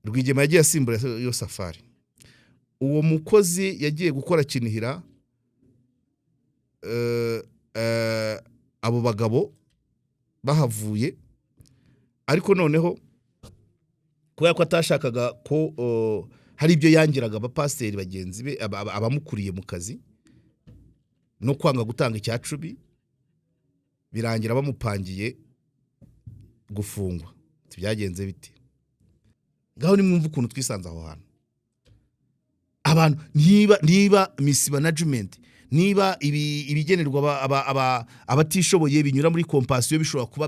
Rwigema yagiye asimbura yo Safari. Uwo mukozi yagiye gukora Kinihira, abo bagabo bahavuye, ariko noneho kubera ko atashakaga ko hari ibyo yangiraga abapasiteri bagenzi be abamukuriye mu kazi no kwanga gutanga icyacubi, birangira bamupangiye gufungwa. Byagenze bite? Ngaho ni mwumva ukuntu twisanze aho hantu. Abantu niba miss management, niba ibigenerwa abatishoboye binyura muri compassion bishobora kuba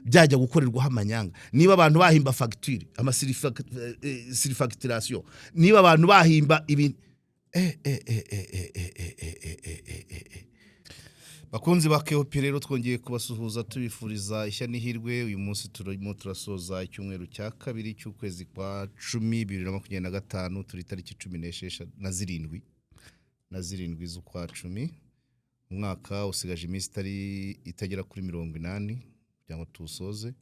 byajya gukorerwa amanyanga, niba abantu bahimba facture amasirifacturation, niba abantu bahimba ibintu bakunzi ba KOP rero twongeye kubasuhuza tubifuriza ishya n'ihirwe. Uyu munsi turimo turasoza icyumweru cya kabiri cy'ukwezi kwa 10 2025, turi tariki 17 z'ukwa 10. Umwaka usigaje iminsi itagera kuri 80 kugira ngo tusoze.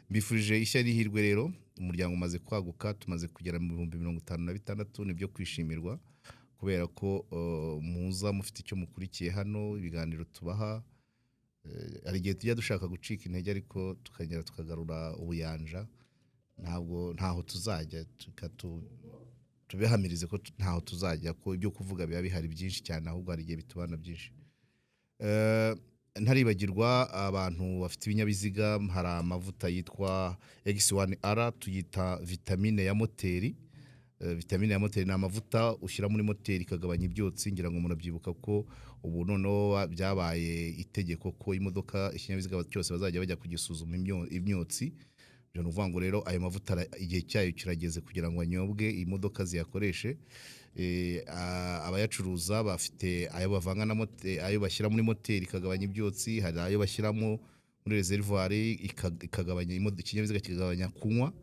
Mbifurije ishya n'ihirwe rero. Umuryango umaze kwaguka, tumaze kugera mu 56 nibyo kwishimirwa, kubera ko muza mufite icyo mukurikiye hano, ibiganiro tubaha. Ari igihe tujya dushaka gucika intege, ariko tukagera tukagarura ubuyanja. Ntaho tuzajya tubihamirize ko ntaho tuzajya, ko ibyo kuvuga biba bihari byinshi cyane, ahubwo hari igihe bitubana byinshi. Ntaribagirwa abantu bafite ibinyabiziga, hari amavuta yitwa X1R, tuyita vitamine ya moteri. Vitamine ya moteri ni amavuta ushyira muri moteri ikagabanya ibyotsi. Ngira ngo murabyibuka ko ubu noneho byabaye itegeko ko imodoka, ikinyabiziga cyose bazajya bajya kugisuzuma imyotsi. Byo nuvuga ngo rero ayo mavuta igihe cyayo kirageze kugira ngo anyobwe imodoka ziyakoreshe. Abayacuruza bafite ayo bavanga na moteri, ayo bashyira muri moteri ikagabanya ibyotsi, hari ayo bashyiramo muri reservoir ikagabanya ikinyabiziga kigabanya kunywa.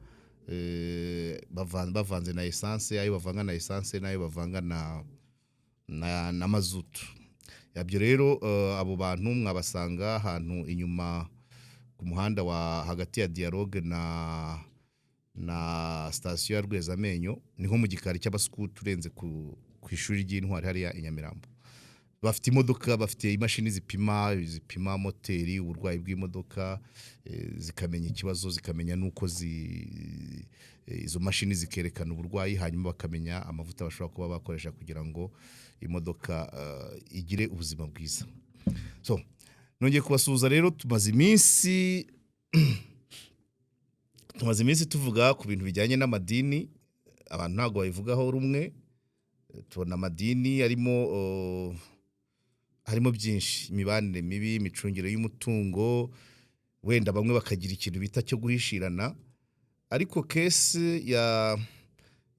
Bavanze na essence, ayo bavanga na essence nayo bavanga na mazutu. Yabyo rero abo bantu mwabasanga ahantu inyuma ku muhanda wa hagati ya Dialogue na station ya Rwezamenyo, niho mu gikari cy'abaskutu urenze ku ishuri ry'intwari hariya i Nyamirambo. Bafite imodoka, bafite imashini zipima moteri, uburwayi bw'imodoka, zikamenya ikibazo, zikamenya nuko izo mashini zikerekana uburwayi, hanyuma bakamenya amavuta bashobora kuba bakoresha kugira ngo imodoka igire ubuzima bwiza. So nongeye kubasuhuza rero. Tumaze iminsi tuvuga ku bintu bijyanye n'amadini. Abantu ntago babivugaho rumwe. Tubona amadini harimo byinshi: imibanire mibi, imicungire y'umutungo, wenda bamwe bakagira ikintu bita cyo guhishirana. Ariko kese ya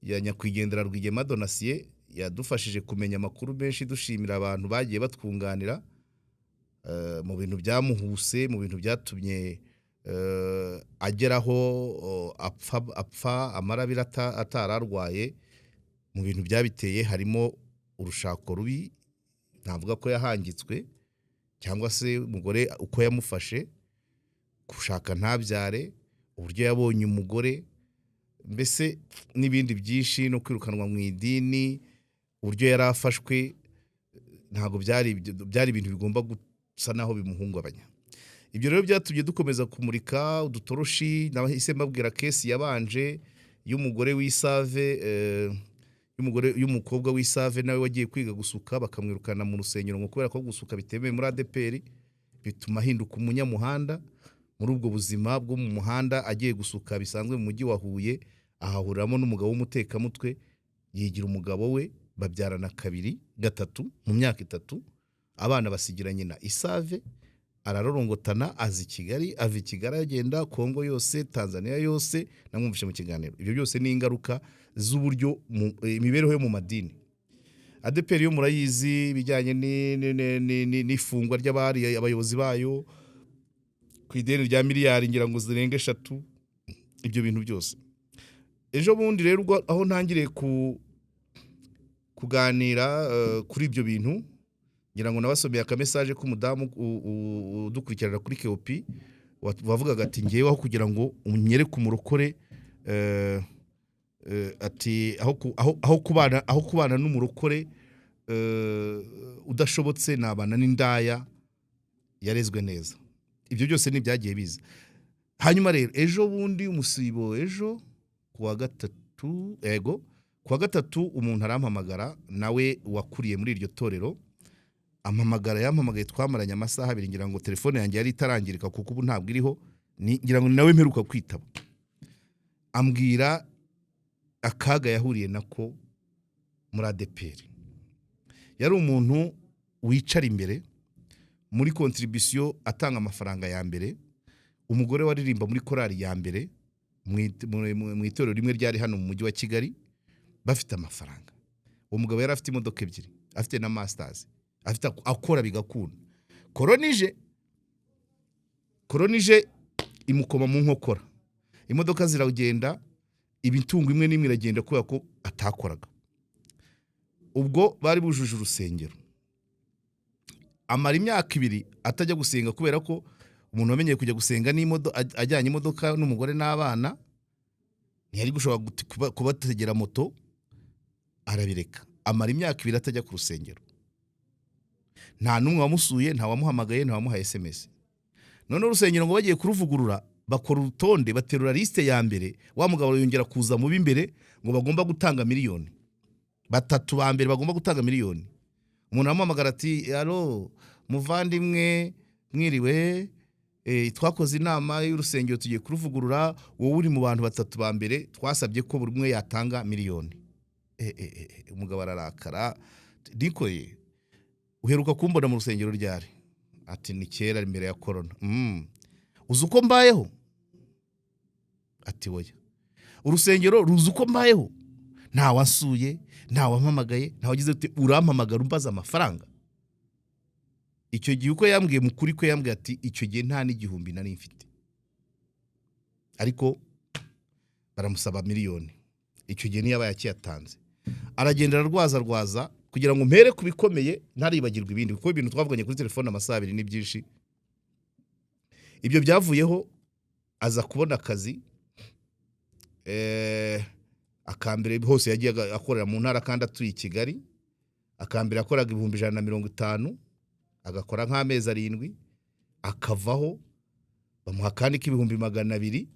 nyakwigendera Rwigema Donatien yadufashije kumenya amakuru menshi, dushimira abantu bagiye batwunganira mu bintu byamuhuse, mu bintu byatumye ageraho apfa amarabira atararwaye. Mu bintu byabiteye harimo urushako rubi, navuga ko yahangitswe, cyangwa se umugore uko yamufashe, gushaka ntabyare, uburyo yabonye umugore, mbese n'ibindi byinshi, no kwirukanwa mu idini, uburyo yarafashwe. Ntago byari ibintu bigomba gusa naho bimuhungabanya. Ibyo rero byatumye dukomeza kumurika udutoroshi. Nabahise mbabwira kesi yabanje y'umugore w'Isave, y'umukobwa w'Isave nawe wagiye kwiga gusuka, bakamwirukana mu rusengero ngo kubera ko gusuka bitemewe muri ADPR, bituma ahinduka umunyamuhanda. Muri ubwo buzima bwo mu muhanda agiye gusuka bisanzwe mu mujyi wa Huye, ahahuriramo n'umugabo w'umutekamutwe, yigira umugabo we, babyarana 2-3 mu myaka 3. Abana basigira nyina Isave, ararorongotana azi Kigali, ava Kigali agenda Kongo yose, Tanzania yose. Namwumvishe mu kiganiro. Ibyo byose ni ingaruka z'uburyo imibereho yo mu madini. ADPR yo murayizi, bijyanye n'ifungwa ry'abari abayobozi bayo ku ideni rya miliyari ngira ngo zirenga 3. Ibyo bintu byose ejo bundi rero aho ntangiriye kuganira kuri ibyo bintu, ngira ngo nabasomeye akamesaje k'umudamu udukurikirana kuri KOP, wavugaga ati ngewe aho kugira ngo unyereke umurokore ati aho kubana n'umurokore udashobotse nabana n'indaya yarezwe neza. Ibyo byose ni byagiye biza. Hanyuma rero ejo bundi umusibo ejo kuwa gatatu umuntu arampamagara nawe wakuriye muri iryo torero, yampamagaye twamaranye amasaha 2 ngira ngo telefone yanjye yari itarangirika kuko ubu ntabwo iriho, ngira ngo nawe mperuka kwitaba. Ambwira akaga yahuriye nako muri ADPR. Yari umuntu wicara imbere muri contribution atanga amafaranga ya mbere, umugore waririmba muri korali ya mbere mu itorero rimwe ryari hano mu mujyi wa Kigali bafite amafaranga. Uwo mugabo yari afite imodoka 2, afite na masters, afite akora bigakunda. Koronije imukoma mu nkokora, imodoka ziragenda, ibitungo imwe n'imwe iragenda kubera ko atakoraga. Ubwo bari bujuje urusengero, amara imyaka 2 atajya gusenga kubera ko umuntu wamenyeye kujya gusenga ajyanye imodoka n'umugore n'abana ntiyari gushobora kubategera moto, arabireka. Amara imyaka 2 atajya ku rusengero, nta numwe wamusuye, nta wamuhamagaye, nta wamuhaye SMS. None urusengero ngo bagiye kuruvugurura, bakora urutonde, baterura liste ya mbere, wa mugabo yongera kuza mu b'imbere ngo bagomba gutanga miliyoni. 3 ba mbere bagomba gutanga miliyoni. Umuntu amuhamagara ati allo muvandimwe mwiriwe, twakoze inama y'urusengero tugiye kuruvugurura, wowe uri mu bantu 3 ba mbere twasabye ko buri umwe yatanga miliyoni. Umugabo ararakara, dikoye uheruka kumbona mu rusengero ryari? Ati ni kera imbere ya corona. Uzi uko mbayeho? Ati oya. Urusengero ruzi uko mbayeho? Nta wasuye, nta wampamagaye, nta wagize ati urampamagara umbaza amafaranga. Icyo gihe uko yambwiye mukuri ko yambwiye ati icyo gihe nta n'igihumbi nari mfite, ariko baramusaba miliyoni. Icyo gihe niyo yakiyatanze, aragenda ararwaza kugira ngo mpere kubikomeye ntaribagirwa ibindi, kuko ibintu twavuganye kuri telefone amasaha 2 ni byinshi. Ibyo byavuyeho aza kubona akazi, akambere hose yagiye akorera mu ntara kandi atuye i Kigali. Akambere akoraga 150, agakora nk'amezi 7, akavaho bamuha kandi k'ibihumbi 200,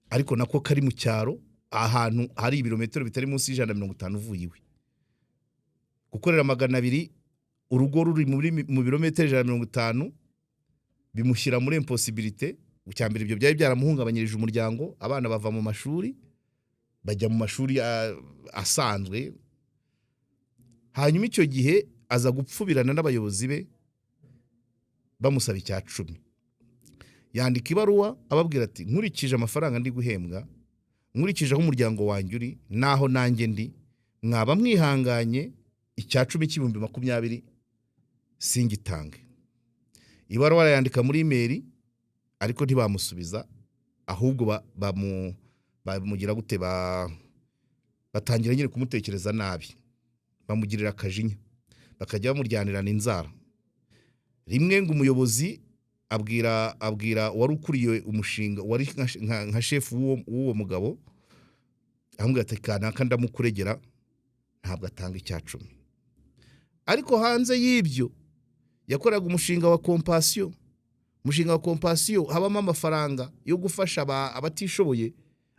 ariko nako kari mu cyaro ahantu hari ibirometero bitari munsi y'150 uvuye iwe. Gukorera 200 urugo ruri mu birometero 150 bimushyira muri impossibilité. Ucyambere ibyo byari byaramuhungabanyirije umuryango, abana bava mu mashuri bajya mu mashuri asanzwe. Hanyuma icyo gihe aza gupfubirana n'abayobozi be bamusaba icya 10. Yandika ibaruwa ababwira ati nkurikije amafaranga ndi guhembwa, nkurikije aho umuryango wanjye uri naho nanjye ndi, mwaba mwihanganye icya 10 cy'ibihumbi 20 singitange. Ibaruwa yandika muri email, ariko ntibamusubiza, ahubwo bamugira gute, batangira nyine kumutekereza nabi, bamugirira akajinya, bakajya bamuryanirana inzara. Rimwe ngo umuyobozi abwira wari ukuriye umushinga, wari nka chef w'uwo mugabo, ahambwe ati kanaka ndamukuregera ntabwo atanga icya 10. Ariko hanze y'ibyo yakoraga umushinga wa compassion. Umushinga wa compassion habamo amafaranga yo gufasha abatishoboye,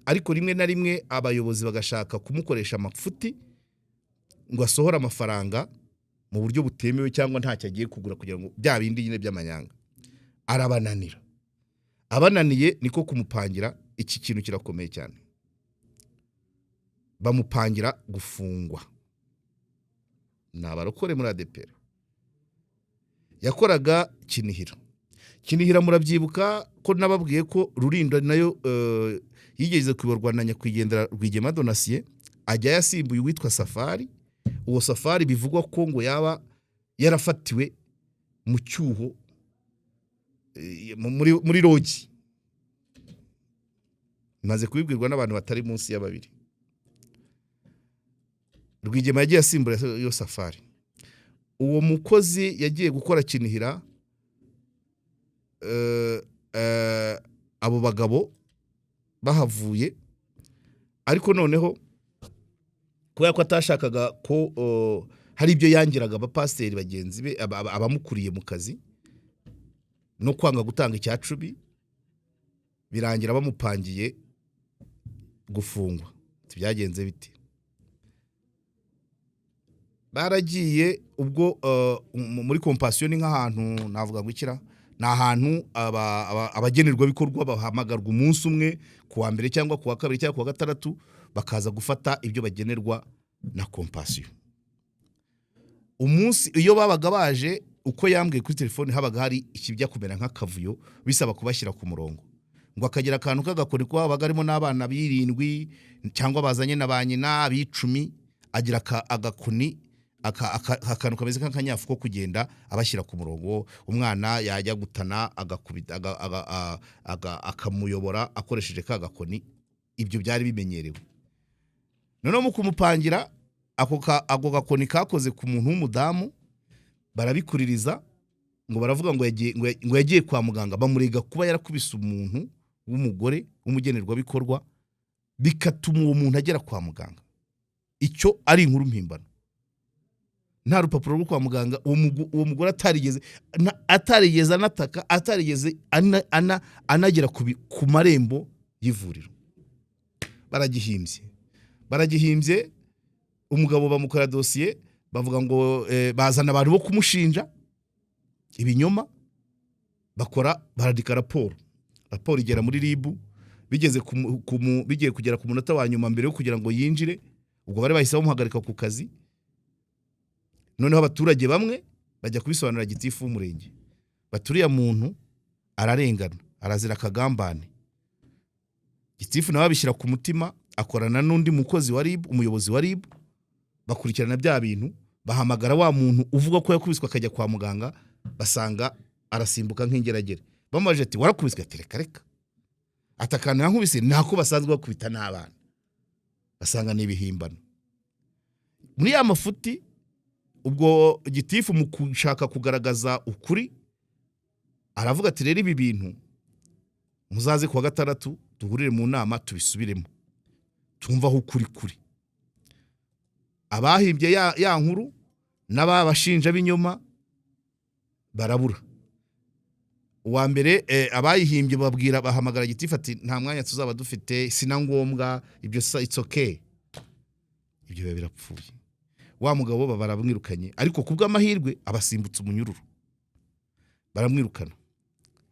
ariko rimwe na rimwe abayobozi bagashaka kumukoresha amafuti ngo asohora amafaranga mu buryo butemewe cyangwa ntacyo agiye kugura kugira ngo bya bindi nyine by'amanyanga. Arabananira, abananiye niko kumupangira. Iki kintu kirakomeye cyane, bamupangira gufungwa. Nabarokore muri ADPR. Yakoraga Kinihira murabyibuka ko nababwiye ko Rulindo nayo yigeze kwiborwa na nyakwigendera Rwigema Donatien, ajya yasimbuye witwa Safari. Uwo Safari bivugwa ko ngo yaba yarafatiwe mu cyuho muri rogi, maze kubibwirwa n'abantu batari munsi ya 2. Rwigema yagiye asimbura yo Safari. Uwo mukozi yagiye gukora Kinihira, abo bagabo bahavuye, ariko noneho kubera ko atashakaga ko hari ibyo yangiraga abapasiteri bagenzi be abamukuriye mu kazi no kwanga gutanga icyacubi birangira bamupangiye gufungwa. Byagenze biti baragiye ubwo muri compassion nk'ahantu navuga ngo ikira na ahantu abagenerwa bikorwa bahamagarwa umunsi umwe kuwa mbere cyangwa kuwa kabiri cyangwa kuwa gatandatu bakaza gufata ibyo bagenerwa na compassion. Umunsi iyo babaga baje uko yambwiye kuri telefone habaga hari ikibya kumera nk'akavuyo bisaba kubashyira ku murongo ngo akagira akantu k'agakoni ko habaga harimo n'abana b'7 cyangwa bazanye na ba nyina b'10 agira agakoni akantu kameze nk'akanyafu ko kugenda abashyira ku murongo. Umwana yajya gutana agakubita akamuyobora akoresheje ka gakoni. Ibyo byari bimenyerewe. Noneho mu kumupangira ako gakoni kakoze ku muntu w'umudamu barabikuririza ngo baravuga ngo yagiye kwa muganga bamurega kuba yarakubise umuntu w'umugore w'umugenerwa bikorwa bikatuma uwo muntu agera kwa muganga. Icyo ari inkuru mpimbano. Nta rupapuro rwo kwa muganga uwo mugore atarigeze anataka atarigeze anagera ku marembo y'ivuriro. Baragihimbye umugabo bamukora dosiye bavuga ngo bazana abantu bo kumushinja ibinyoma baradika raporo igera muri ribu bigiye kugera ku munota wa nyuma mbere yo kugira ngo yinjire ubwo bari bahise bamuhagarika ku kazi. Noneho abaturage bamwe bajya kubisobanura Gitifu w'umurenge baturiya muntu ararengana arazira akagambane. Gitifu nawe abishyira ku mutima akorana n'undi mukozi wa RIB umuyobozi wa RIB bakurikirana bya bintu bahamagara wa muntu uvuga ko yakubiswe akajya kwa muganga basanga arasimbuka nk'ingeragere. Bamaje ati warakubiswe ati reka atakana yankubise nako basanzwe bakubita n'abana basanga nibihimbano. Muri ya mafuti ubwo Gitifu mu kushaka kugaragaza ukuri aravuga ati rero ibi bintu muzaze kuwa gatandatu duhurire mu nama tubisubiremo tumva aho ukuri. Abahimbye ya nkuru n'ababashinja binyoma barabura. Uwa mbere abayihimbye babwira bahamagara Gitifu ati nta mwanya tuzaba dufite sina ngombwa ibyo it's okay. Ibyo biba birapfuye. Wa mugabo baramwirukanye ariko kubw'amahirwe abasimbutse umunyururu baramwirukana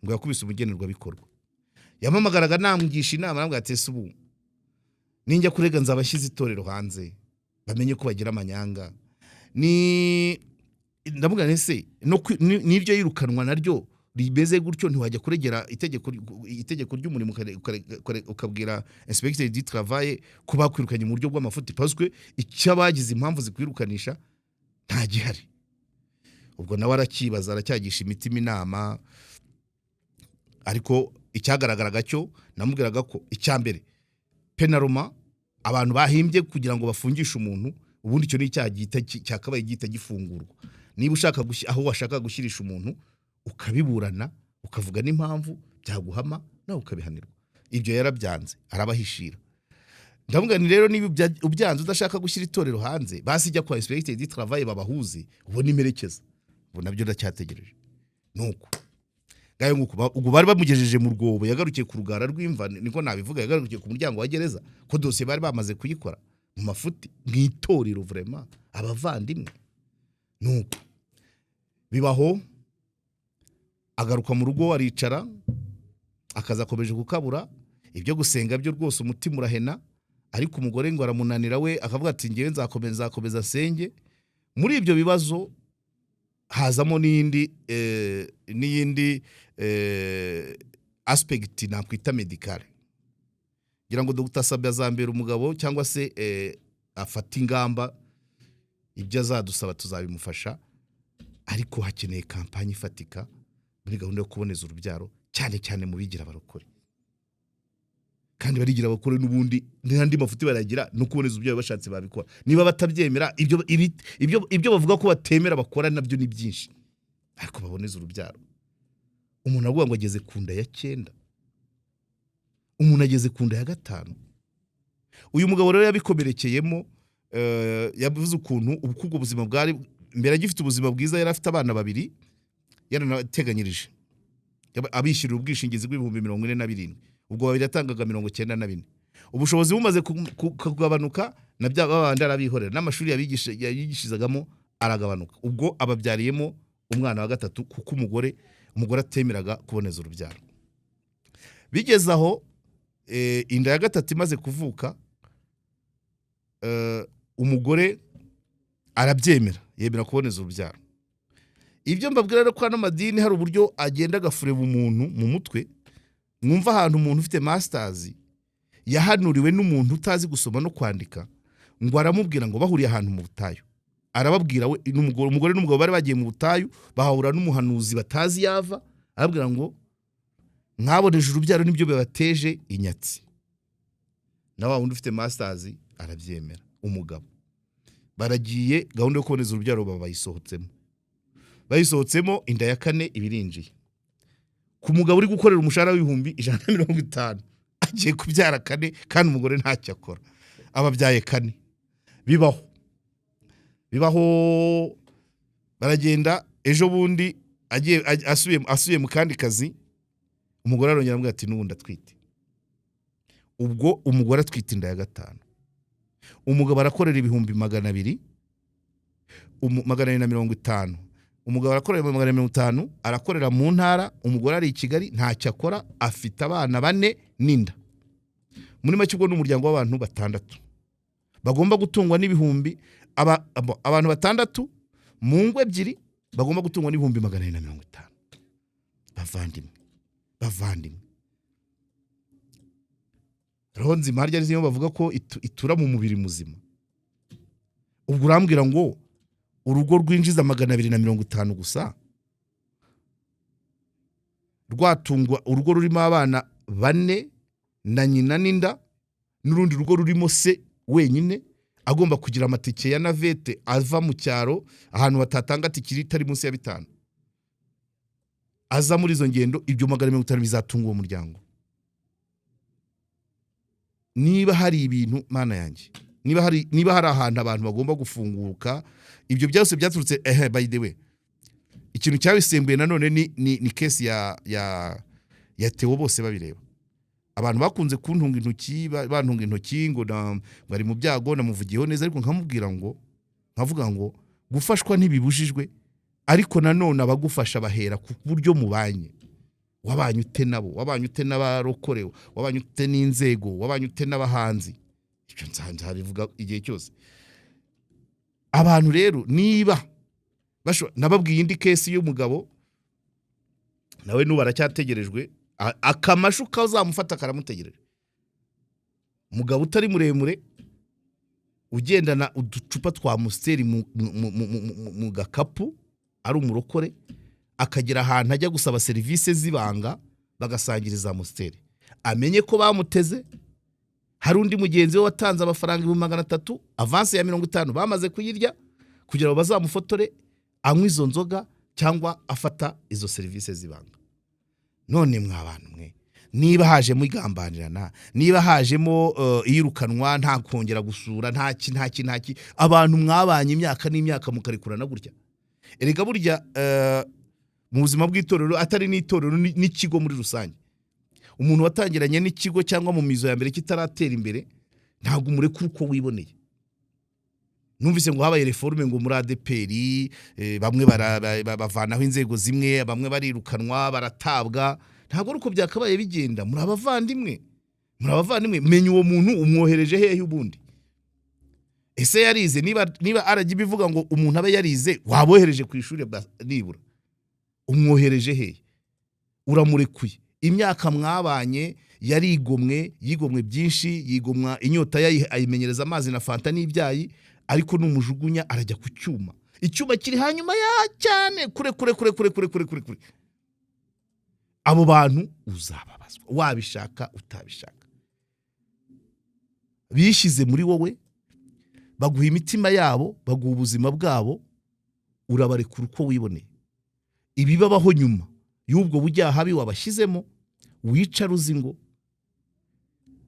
ngo yakubise umugenerwa bikorwa. Yamamagaraga namwigisha inama nabwo atese ubu ninjya kurega nzabashyize itorero hanze bamenye ko bagira amanyanga ndavuga nese n'iryo yirukanwa naryo ribeze gutyo ntiwajya kuregera itegeko ry'umurimo ukabwira inspecteur du travail ko bakwirukanye mu buryo bw'amafuti paswe icyabagize impamvu zikwirukanisha nta gihari. Ubwo nawe arakibaza aracyagisha imitima inama ariko icyagaragaraga cyo namubwiraga ko icyambere penaloma abantu bahimbye kugira ngo bafungishe umuntu ubundi cyo ni icyaha cyakabaye gihita gifungurwa. Niba ushaka aho washaka gushyirisha umuntu ukabiburana ukavuga n'impamvu byaguhama nawe ukabihanirwa. Ibyo yarabyanze arabahishira. Ndavuga ni rero niba ubyanze udashaka gushyira itorero hanze basijya kwa inspecteur du travail babahuze ubona imerekeza ubu nabyo ndacyategereje nuko gayo nguko ubwo bari bamugejeje mu rwobo yagarukiye ku rugara rw'imva niko nabivuga yagarukiye ku muryango wa gereza ko dosiye bari bamaze kuyikora mu mafuti mwitorero vraiment abavandimwe nuko bibaho. Agaruka mu rugo aricara akaza komeje kukabura ibyo gusenga byo rwose umutima urahena ariko umugore ngo aramunanira we akavuga ati ngewe nzakomeza senge. Muri ibyo bibazo hazamo n'iyindi aspect nakwita medical ngira ngo Dr. Sabya azambera umugabo cyangwa se afata ingamba ibyo azadusaba tuzabimufasha ariko hakeneye kampanye ifatika muri gahunda yo kuboneza urubyaro cyane mu bigira barokore kandi barigira abakore n'ubundi n'andi mafuti baragira no kuboneza urubyaro bashatse babikora. Niba batabyemera ibyo bavuga ko batemera bakora nabyo ni byinshi ariko baboneza urubyaro. Umuntu avuga ngo ageze ku nda ya 9 umuntu ageze ku nda ya 5. Uyu mugabo rero yabikomerekeyemo yavuze ukuntu ubwo buzima bwari mbere agifite ubuzima bwiza, yari afite abana babiri yaranateganyirije abishyurira ubwishingizi bw'ibihumbi 47, ubwo babiri yatangaga 94. Ubushobozi bumaze kugabanuka na bya babandi arabihorera, n'amashuri yabigishizagamo aragabanuka, ubwo ababyariyemo umwana wa gatatu kuko umugore atemeraga kuboneza urubyaro. Bigeze aho inda ya gatatu imaze kuvuka, umugore arabyemera, yemera kuboneza urubyaro. Ibyo mbabwira rero ko ano madini hari uburyo agenda agafureba umuntu mu mutwe. Mwumva ahantu umuntu ufite masters yahanuriwe n'umuntu utazi gusoma no kwandika, ngo aramubwira ngo bahuriye ahantu mu butayu, arababwira we umugore n'umugabo bari bagiye mu butayu, bahahura n'umuhanuzi batazi yava, arababwira ngo mwaboneje urubyaro nibyo bibateje inyatsi. Na wa wundi ufite masters arabyemera, umugabo baragiye, gahunda yo kuboneza urubyaro bayisohotsemo inda ya 4 ibirinjiye. Ku mugabo uri gukorera umushahara w'ibihumbi 150 agiye kubyara 4 kandi umugore ntacyo akora, ababyaye 4. Bibaho baragenda, ejo bundi asubiye mu kandi kazi, umugore arongera amubwira ati n'ubundi atwite. Ubwo umugore atwite inda ya 5, umugabo arakorera ibihumbi 200, 250. Umugabo arakorera 250, arakorera mu ntara, umugore ari i Kigali ntacyo akora, afite abana 4 n'inda. Muri make ubwo n'umuryango w'abantu 6 bagomba gutungwa n'ibihumbi, abantu 6 mu ngo 2 bagomba gutungwa n'ibihumbi 450. Bavandimwe roho nzima harya niyo bavuga ko itura mu mubiri muzima. Ubwo urambwira ngo urugo rwinjiza 250 gusa rwatungwa, urugo rurimo abana 4 na nyina n'inda, n'urundi rugo rurimo se wenyine agomba kugira amatike ya navete ava mu cyaro ahantu batatanga tikiri itari munsi ya 5, aza muri izo ngendo, ibyo 250 bizatunga uwo muryango. Niba hari ibintu mana yanjye, niba hari ahantu abantu bagomba gufunguka, ibyo byose byaturutse by the way, ikintu cyabisembuye nanone ni case ya Theo bose babireba. Abantu bakunze kuntunga intoki, bantunga intoki ngo bari mu byago, namuvugiyeho neza, ariko nkavuga ngo gufashwa ntibibujijwe, ariko nanone abagufasha bahera ku buryo mubanye. Wabanye ute nabo, wabanye ute n'abarokorewe, wabanye ute n'inzego, wabanye ute n'abahanzi. Icyo nzabivuga igihe cyose. Abantu rero niba nababwiye indi case y'umugabo nawe nuba aracyategerejwe, akamashu kazamufata karamutegereje. Umugabo utari muremure ugendana uducupa twa musteri mu gakapu, ari umurokore, akagira ahantu ajya gusaba service zibanga bagasangiriza musteri, amenye ko bamuteze. Hari undi mugenzi we watanze amafaranga 300 avance ya 50 bamaze kuyirya kugira ngo bazamufotore anywa izo nzoga cyangwa afata izo service zibanga. None mw'abantu mwe, niba hajemo igambanirana, niba hajemo iyirukanwa nta kongera gusura, ntaki abantu mwabanye imyaka n'imyaka mukarikurana gutya. Erega burya mu buzima bw'itorero, atari n'itorero n'ikigo muri rusange, umuntu watangiranye n'ikigo cyangwa mu mizo ya mbere kitaratera imbere ntabwo umurekura uko wiboneye. Numvise ngo habaye reforme ngo muri ADPR, bamwe bavanaho inzego zimwe, bamwe barirukanwa baratabwa. Ntabwo uko byakabaye bigenda. Muri abavandimwe, menya uwo muntu umwohereje hehe ubundi. Ese yarize? Niba RGB bivuga ngo umuntu abe yarize, wabohereje ku ishuri nibura, umwohereje hehe? Uramurekuye. Imyaka mwabanye yarigomwe, yigomwe byinshi, yigomwa inyota ayimenyereza amazi na fanta n'ibyayi, ariko numujugunya arajya ku cyuma. Icyuma kiri hanyuma ya cyane kure. Abo bantu uzababazwa, wabishaka utabishaka. Bishize muri wowe, baguha imitima yabo, baguha ubuzima bwabo, urabarekura uko wiboneye. Ibibabaho nyuma y'ubwo bujyaha habi wabashyizemo, wicara uzi ngo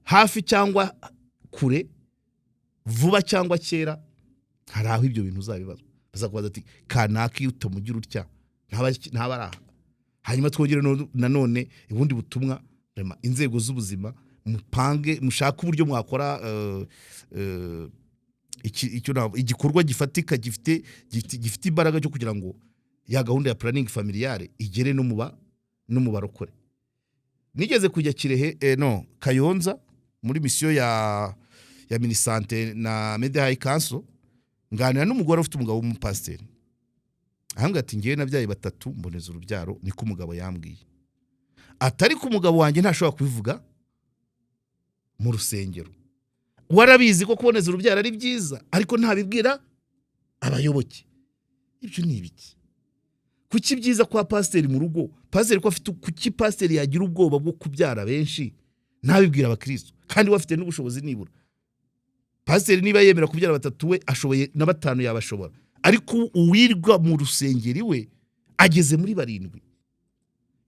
hafi cyangwa kure vuba cyangwa kera hari aho ibyo bintu uzabibaza. Bazakubaza ati kanaka iyo utamugira utya ntaba ari aha. Hanyuma twongere nanone ubundi butumwa, inzego z'ubuzima mupange mushaka uburyo mwakora igikorwa gifatika gifite imbaraga cyo kugira ngo ya gahunda ya planning familiale igere no mu barokore. Nigeze kujya Kirehe Kayonza muri mission ya Minisante na Media High Council, nganira n'umugore ufite umugabo w'umupasiteri. Ahambwa ati ngiye nabyaye batatu mboneza urubyaro, niko umugabo yambwiye. Atari ku mugabo wanjye ntashobora kubivuga mu rusengero. Warabizi ko kuboneza urubyaro ari byiza, ariko ntabibwira abayoboke. Ibyo ni ibiki? Kuki byiza kwa pasiteri mu rugo? Pasiteri ko afite kuki pasiteri yagira ubwoba bwo kubyara benshi ntabibwira abakristo, kandi wafite n'ubushobozi nibura. Pasiteri niba yemera kubyara batatu we ashoboye na batanu yabashobora, ariko uwirwa mu rusengero we ageze muri 7.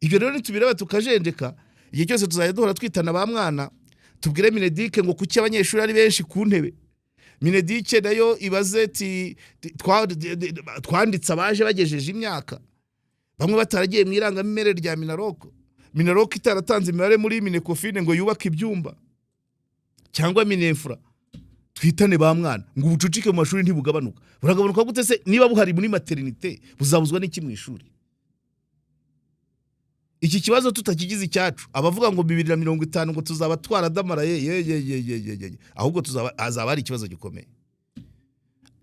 Ibyo rero nitubireba tukajenjeka, igihe cyose tuzajya duhora twitana ba mwana, tubwire Minedike ngo kuki abanyeshuri ari benshi ku ntebe. Minedike nayo ibaze ati twanditse abaje bagejeje imyaka, bamwe bataragiye mu irangamimere rya Minaroko itaratanze imibare muri Minekofine ngo yubake ibyumba, cyangwa Minefra. Twitane ba mwana ngo ubucucike mu mashuri ntibugabanuka. Buragabanuka gute se niba buhari muri maternité? Buzabuzwa n'iki mu ishuri? Iki kibazo tutakigize icyacu, abavuga ngo 2050 ngo tuzaba twaradamaraye ahubwo azaba ari ikibazo gikomeye.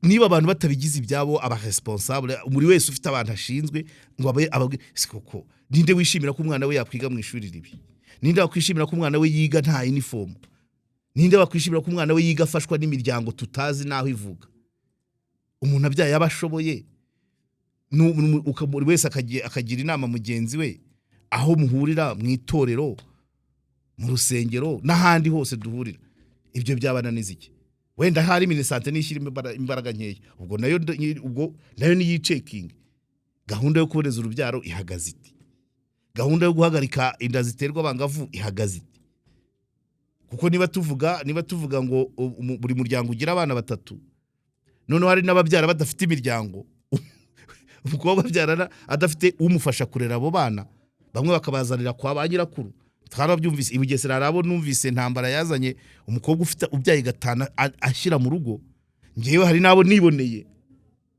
Niba abantu batabigize ibyabo, aba responsable, muri wese ufite abantu ashinzwe ngo ababwire koko ninde wishimira ko umwana we yakwiga mu ishuri ribi? Ninde wakwishimira ko umwana we yiga nta uniform? Ninde wakwishimira ko umwana we yiga afashwa n'imiryango tutazi naho ivuga? Umuntu abyaye abashoboye, buri wese akagira inama mugenzi we, aho muhurira mu itorero, mu rusengero n'ahandi hose duhurira. Ibyo byabananiza iki? Wenda hari Minisante nishyira imbaraga nkeya, ubwo nayo ni checking. Gahunda yo kuboneza urubyaro ihagaze iti? Gahunda yo guhagarika inda ziterwa abangavu ihagaze iti? Kuko niba tuvuga ngo buri muryango ugira abana batatu, none hari n'ababyara badafite imiryango, umukobwa babyarana adafite umufasha kurera abo bana, bamwe bakabazanira kwa ba nyirakuru. Twarabyumvise i Bugesera, arabo numvise ntambara yazanye umukobwa ufite ubyaye gatana ashyira mu rugo. Ngewe hari nabo niboneye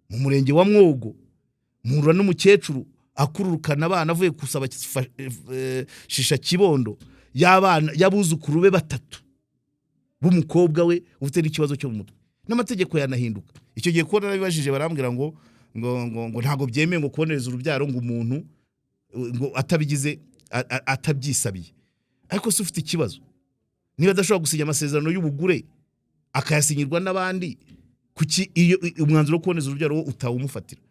mu murenge wa Mwogo, muhura n'umukecuru akururukana abana avuye kusaba shisha Kibondo, y'abana yabuzukuru be batatu b'umukobwa we ufite n'ikibazo cyo mu mutwe. N'amategeko yanahinduka. Icyo gihe ko narabibajije barambwira ngo ntago byemeye ngo kuboneza urubyaro ngo umuntu ngo atabyisabiye. Ariko se ufite ikibazo, niba adashobora gusinya amasezerano y'ubugure akayasinyirwa n'abandi, kuki iyo umwanzuro wo kuboneza urubyaro wo utawumufatira?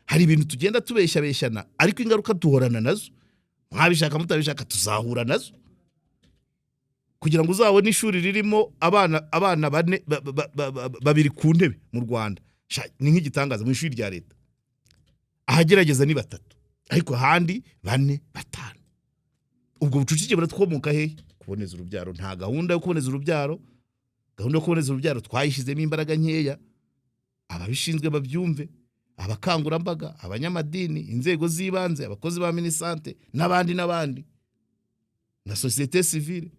Hari ibintu tugenda tubeshyana, ariko ingaruka duhorana nazo. Mwabishaka mutabishaka tuzahura nazo. Kugira ngo uzabone ishuri ririmo abana bane babiri ku ntebe mu Rwanda, ni nk'igitangaza. Mu ishuri rya leta ahagerageza ni 3, ariko handi 4, 5. Ubwo bucucike buratwomoka he? Kuboneza urubyaro. Nta gahunda yo kuboneza urubyaro. Gahunda yo kuboneza urubyaro twayishizemo imbaraga nkeya. Ababishinzwe babyumve, abakangurambaga, abanyamadini, inzego z'ibanze, abakozi ba Minisante n'abandi na société civile.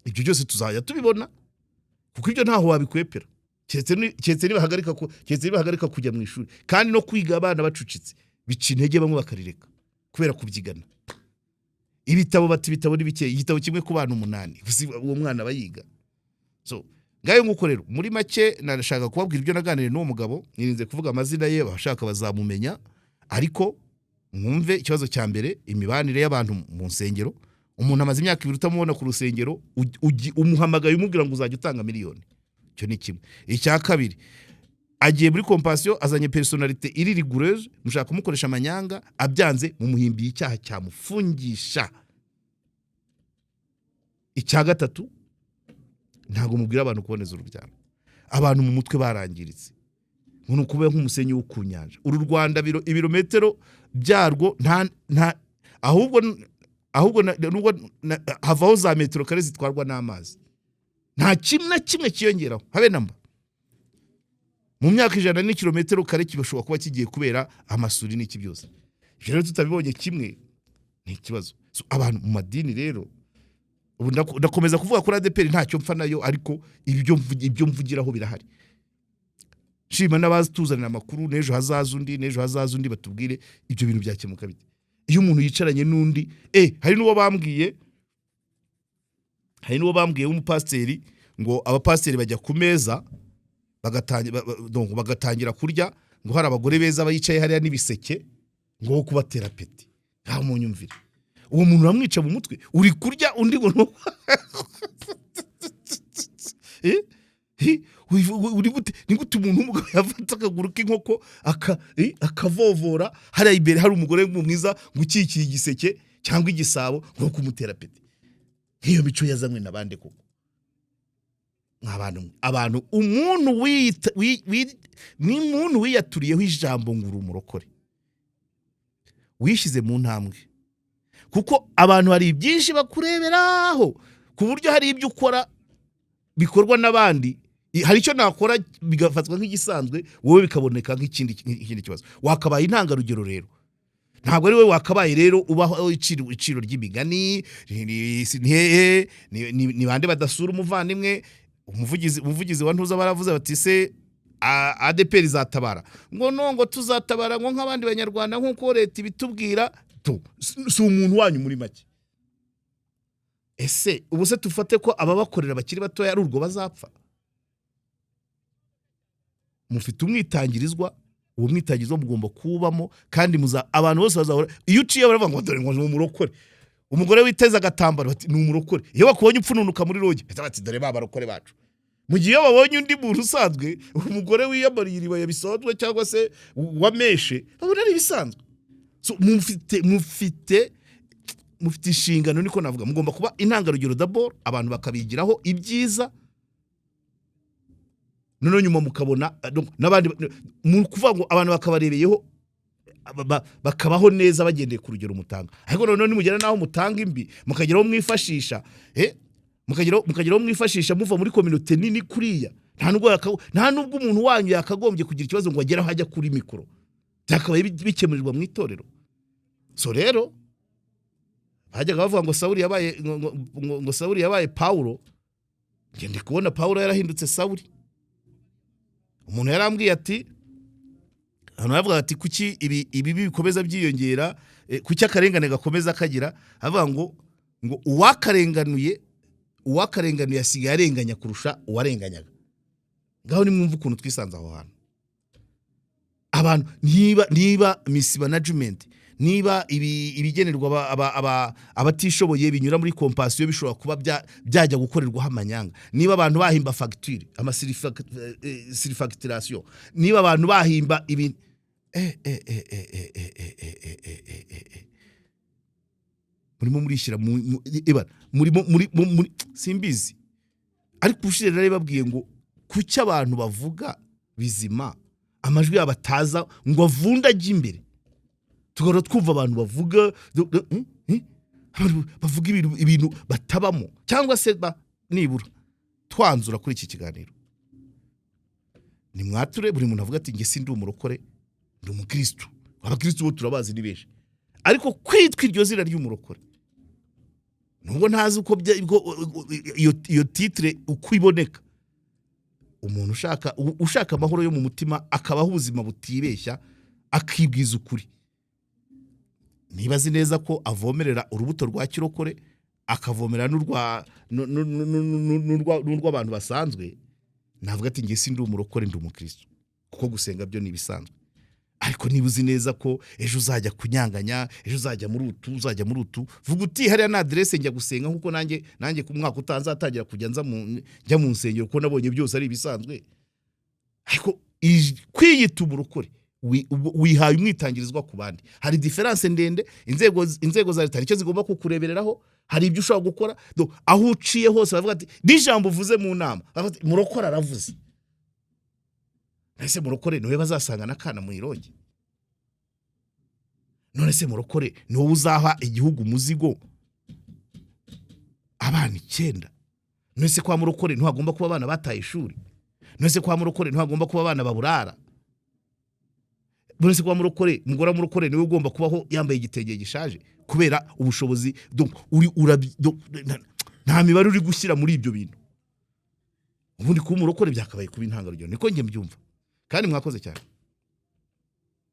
Ibyo byose tuzajya tubibona, kuko ibyo ntaho wabikwepera. Cyetse nibahagarika kujya mu ishuri, kandi no kwiga abana bacucitse bica intege bamwe bakarireka kubera kubyigana. Ibitabo ni bike, igitabo kimwe ku bana 8, uwo mwana bayiga. So ngayo nguko rero muri make narashaka kubabwira ibyo naganire n'uwo mugabo. Nirinze kuvuga amazina ye, abashaka bazamumenya, ariko mwumve ikibazo cya mbere, imibanire y'abantu mu nsengero. Umuntu amaze imyaka 2 utamubona ku rusengero, umuhamagaye umubwira ngo uzajya utanga miliyoni. Cyo ni kimwe. Icya kabiri, agiye muri compassion, azanye personalite iri rigoureuse, mushaka kumukoresha amanyanga, abyanze mu muhimbi y'icyaha cyamufungisha. Icya gatatu, ntago mubwira abantu kuboneza urubyaro. Abantu mu mutwe barangiritse, nkuno kuba nk'umusenyi wo ku nyanja. Uru Rwanda ibirometero byarwo nta ahubwo havaho za metero kare zitwarwa n'amazi. Nta kimwe kiyongeraho habe namba. mu myaka 100 n'ikilometero kare kibashobora kuba kigiye kubera amasuri n'iki byose. Ivyo rero tutabibonye kimwe ni ikibazo. So, abantu mu madini rero ubu ndakomeza kuvuga kuri ADPR ntacyo mpfa nayo, ariko ibyo mvugiraho birahari. Shima n'abazituzanira amakuru nejo hazaza undi batubwire ibyo bintu byakemuka bite. Iyo umuntu yicaranye n'undi hari n'uwo bambwiye umupasteri ngo abapasteri bajya ku meza bagatangira kurya, ngo hari abagore beza bayicaye hariya n'ibiseke ngo kubatera peti. Nta munyumvira. Uwo muntu ramwica mu mutwe, uri kurya undi ngo uri gute, ni gute umuntu umugabo yafata akaguru k'inkoko akavovora hariya imbere hari umugore mwiza gukikiye igiseke cyangwa igisabo ngo kumutera peti. Nk'iyo mico yazanywe nabande koko. Abantu umuntu ni umuntu wiyaturiyeho ijambo nguru umurokore, wishize mu ntambwe, kuko abantu hari byinshi bakureberaho ku buryo hari ibyo ukora bikorwa n'abandi, hari icyo nakora bigafatwa nk'igisanzwe, wowe bikaboneka nk'ikindi kibazo. Wakabaye intangarugero rero, ntabwo ari we wakabaye rero ubaho iciro ry'imigani ni bande badasura umuvandimwe. Umuvugizi wa ntuza baravuze bati se ADPR izatabara, ngo tuzatabara ngo nk'abandi banyarwanda nk'uko leta ibitubwira. Si umuntu wanyu muri make. Ese ubu se tufate ko ababakorera bakiri batoya ari urwo bazapfa? Mufite umwitangirizwa, uwo mwitangirizwa mugomba kubamo, kandi abantu bose bazahora. Iyo uciye baravuga ngo dore ngo umurokore, umugore witeza agatambaro bati ni umurokore. Iyo bakubonye upfununuka muri roge bati dore barokore bacu. Mu gihe babonye undi muntu usanzwe, umugore wiyambariye iriba yabisodwe cyangwa se wameshe, babona ari bisanzwe. So mufite inshingano, niko navuga, mugomba kuba intangarugero d'abord, abantu bakabigiraho ibyiza, none nyuma mukabona n'abandi mu kuvuga ngo abantu bakabarebeyeho bakabaho neza bagendeye ku rugero mutanga. Ariko none nimugera naho mutanga imbi, mukageraho mwifashisha mukageraho mwifashisha muva muri community nini kuriya, nta nubwo umuntu wanyu yakagombye kugira ikibazo ngo ageraho hajya kuri mikoro, byakabaye bikemurirwa mu itorero. So rero bajyaga bavuga ngo Sawuli yabaye Paulo. Ngende kubona Paulo yarahindutse Sawuli. Umuntu yarambwiye ati, hano yavuga ati kuki ibi bikomeza byiyongera, kuki akarengane gakomeza kagira, avuga ngo uwakarenganuye asigaye arenganya kurusha uwarenganyaga. Ngaho nimwumva ukuntu twisanze aho hantu. Abantu niba miss management, niba ibigenerwa abatishoboye binyura muri compassion bishobora kuba byajya gukorerwa amanyanga, niba abantu bahimba facture amasirifacturation, niba abantu bahimba ibintu murimo murishyira muri simbizi. Ariko ushire rero babwiye ngo kuki abantu bavuga bizima amajwi yabataza ngo avundaje imbere, tugora twumva abantu bavuga ibintu batabamo, cyangwa se nibura twanzura kuri iki kiganiro. Ni mwature buri muntu avuga ati nge sindi umurokore, ndi umukristo. Abakristo bo turabazi ni benshi, ariko kwitwa iryo zina ry'umurokore nubwo ntazi uko iyo titre uko iboneka. Umuntu ushaka amahoro yo mu mutima, akabaho ubuzima butibeshya, akibwiza ukuri, nibazi neza ko avomerera urubuto rwa kirokore, akavomera n'urw'abantu basanzwe, navuga ati nge sindi umurokore, ndi umukristo, kuko gusenga byo nibisanzwe. Ariko nibuzi neza ko ejo uzajya kunyanganya, ejo uzajya muri utu, vuga uti hariya na adresse njya gusenga, nkuko nanjye ku mwaka utanzatangira kujya njya mu nsengero, ko nabonye byose ari bisanzwe. Ariko kwiyita umurokore wihaye umwitangirizwa ku bandi. Hari difference ndende. Inzego za leta nicyo zigomba kukurebereraho, hari ibyo ushobora gukora, aho uciye hose bavuga ati n'ijambo uvuze mu nama, bavuga ati murokore aravuze. None se murokore niwe bazasanga nakana mu ironge? None se murokore niwe uzaha igihugu muzigo abana 9? None se kwa murokore ntihagomba kuba abana bataye ishuri? nose kwa murokore ntagomba kuba abana baburara, nose kwa murokore umugore murokore niwe ugomba kubaho yambaye igitenge gishaje kubera ubushobozi nta mibare uri gushyira muri ibyo bintu. Ubundi ku murokore byakabaye kuba intangarugero, niko njye mbyumva. Kandi mwakoze cyane.